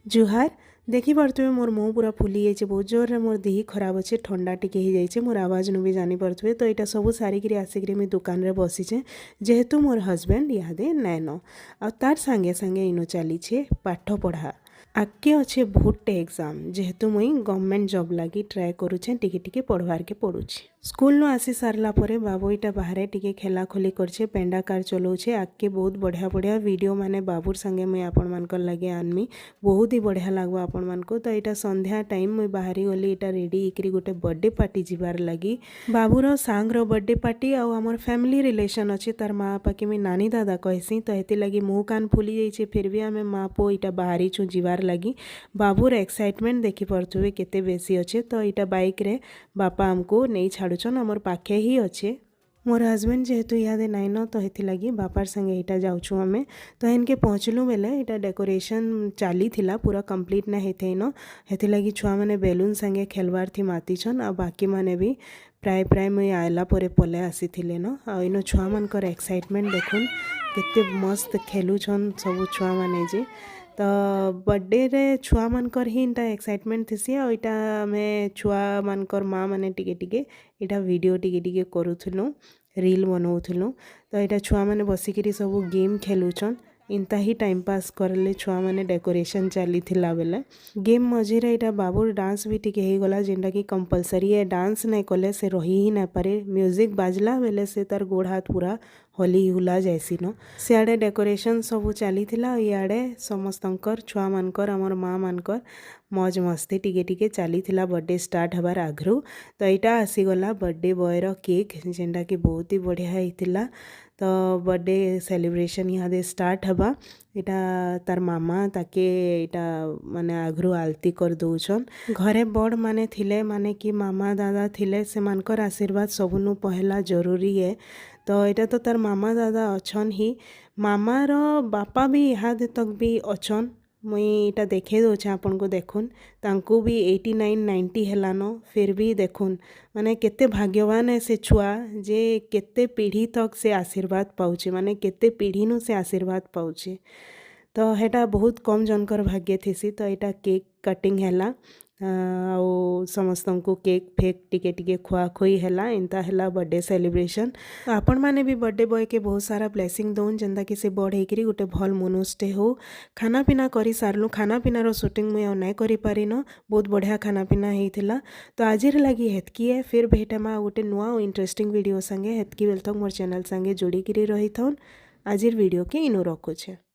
जुहार देखी पारे मोर मुँह पूरा फुली जाइए बहुत जोर मोर देह खराब अच्छे ठंडा टिके हो जाइए मोर आवाज नु भी जानी पारे तो यहाँ सब सारिकी आसिक मुझे दुकान रे बसीचे जेहेतु मोर हजबैंड इहादे नाइन आ तार सांगे सांगे इनो चली पाठ पढ़ा आगे अच्छे बहुत एग्जाम जेहेतु मुई गवर्नमेंट जॉब लगी ट्राए करुचे टिके टिके पढ़वार के पड़ुछि स्कूल नु आसी सारला परे बाबू इटा बाहर टिके खेला खोली करछे पेंडा कार चलाउछे आगे बहुत बढ़िया बढ़िया वीडियो माने बाबूर संगे मुई आपण मानकर लगे आनमी बहुत ही बढ़िया लागबो आपण मानको तो यहाँ संध्या टाइम मुई बाहरी गली इटा रेडी इकरी गोटे बर्थडे पार्टी जीवार लगी बाबूर सांगर बर्थडे पार्टी आउ आमर फैमिली रिलेशन अच्छे तार माँ बापा के मुई नानी दादा कहसी तो ये लगी मुँह कान फुली जाइए फिर भी आम माँ पो इटा बाहरी छु जीवार लगी बाबूर एक्साइटमेंट देखी पारे केते बेसी अच्छे तो यहाँ बाइक रे बापा आमको नहीं छाड़ुछन आमर पाखे ही अच्छे मोर हजबैंड जेहेतु इहादे नाइन तो हेथि लगी बापार संगे यहाँ जाऊँ आमे तो इनके पहुँचलु बेले यहाँ डेकोरेशन चली थिला पूरा कंप्लीट ना होते इन हेथि लगी छुआ मैंने बेलून संगे खेलवार थी मातीछन आ बाकी माने भी प्राय प्राय मुई आयला परे पले आसी थिले न आ इन छुआ मानकर एक्साइटमेंट देखुन केते मस्त खेलुछन सब छुआ माने जे तो बर्थडे रे छुआ मानकर ही इनटा एक्साइटमेंट थीसी आ इटा आमे छुआ मानकर माँ माने टिके टिके इटा वीडियो टिके टिके करूथुलु रील बनाऊथुलु तो यहाँ छुआ मैंने बसिकी सब गेम खेलुछन इनता ही टाइम पास करले छुआ मैंने डेकोरेशन चली थिला बेले गेम मझीरे यहाँ बाबूर डांस भी टिके हो गला जेनटा कि कंपलसरी है डांस नहीं कले से रही ही ना पारे म्यूजिक बाजला बेले से तार गोड़ हाथ पूरा हली हुला जैसी न सियाड़े डेकोरेशन सब चली थिला इयाड़े समस्तंकर छुआ मानकर आमर माँ मानकर मौज मस्ती टिके टिके चली थिला बर्थडे स्टार्ट हबार आगरू तो यहाँ आसीगला बर्थडे बॉयर केक जेनटा कि बहुत ही बढ़िया होता तो बर्थडे सेलिब्रेशन यहाँ स्टार्ट हवा यहाँ तार मामा ताके यहाँ माने आगरू आलती कर दौन घरे बड़ माने थिले माने कि मामा दादा थिले से मानकर आशीर्वाद सबनु पहला जरूरी है तो यहाँ तो तार मामा दादा अच्छन ही मामार बापा भी यहाँ तक भी अच्छन मुई इटा देखे दौचे आपन को देखुन तांको भी 89-90 हेलान फिर भी देखुन माने केते भाग्यवान है से छुआ जे केते पीढ़ी तक से आशीर्वाद पाउचे माने केते पीढ़ी नु से आशीर्वाद पाउचे तो हेटा बहुत कम जनकर भाग्य थीसी तो यहाँ केक कटिंग हैला समस्त को केक फेक टिके टिके खुआ खुई हैला इंता हैला बर्थडे सेलिब्रेशन आपण माने भी बर्थडे बॉय के बहुत सारा ब्लेसिंग दौन जेनता कि से बड़ होकर गोटे भल मनुष्यटे हो खाना पीना करी सारलु खाना पीनार शूटिंग मुई नाई करि पारिन बहुत बढ़िया खाना पीना होता तो आज लगी हेतकी है फिर भेटमा गोटे नुआ इंटरेस्टिंग वीडियो संगे हेतकी बेल तक मोर चैनल संगे जोड़ी रही थन आज वीडियो के इनु रखुछे।